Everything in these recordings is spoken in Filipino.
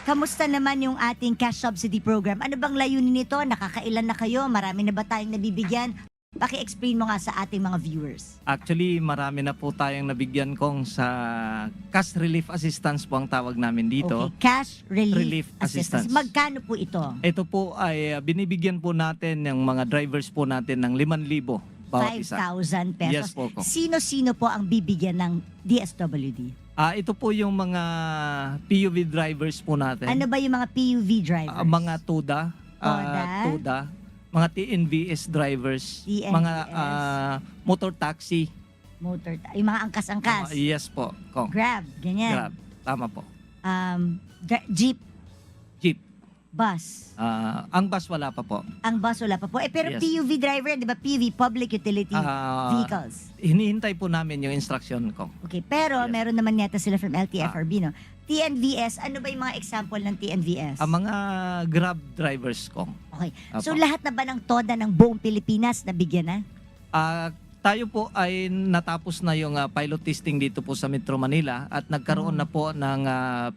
kamusta naman yung ating cash subsidy program? Ano bang layunin nito? Nakakailan na kayo? Marami na ba tayong nabibigyan? Paki-explain mo nga sa ating mga viewers. Actually, marami na po tayong nabigyan kong sa cash relief assistance po ang tawag namin dito. Okay, cash relief, Relief assistance. assistance. Magkano po ito? Ito po ay binibigyan po natin ng mga drivers po natin ng 5,000 bawat isa. 5,000 pesos. Yes po, Kong. Sino-sino po ang bibigyan ng DSWD? Ito po yung mga PUV drivers po natin. Ano ba yung mga PUV drivers? Mga TUDA, TUDA? mga TNVS drivers, TNVS. mga motor taxi. Yung mga angkas-angkas? Yes po, Kong. Grab, ganyan. Grab. Tama po. Jeep, Jeep. bus. Ang bus wala pa po. Ang bus wala pa po. Pero Yes. PUV driver, di ba? PUV, public utility vehicles. Hinihintay po namin yung instruction ko. Okay, pero Yes. meron naman yata sila from LTFRB, no? TNVS, ano ba yung mga example ng TNVS? Ang mga Grab drivers ko. Okay. Apo. So lahat na ba ng TODA ng buong Pilipinas nabigyan na? Tayo po ay natapos na yung pilot testing dito po sa Metro Manila at nagkaroon na po ng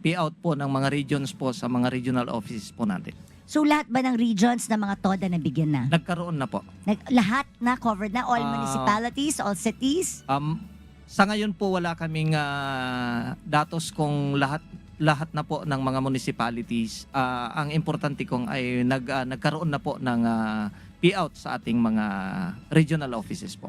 payout po ng mga regions po sa mga regional offices po natin. So lahat ba ng regions na mga TODA nabigyan na? Nagkaroon na po. Lahat na covered na? All municipalities, all cities? Sa ngayon po wala kaming datos kung lahat na po ng mga municipalities. Ang importante kong ay nagkaroon na po ng payout sa ating mga regional offices po.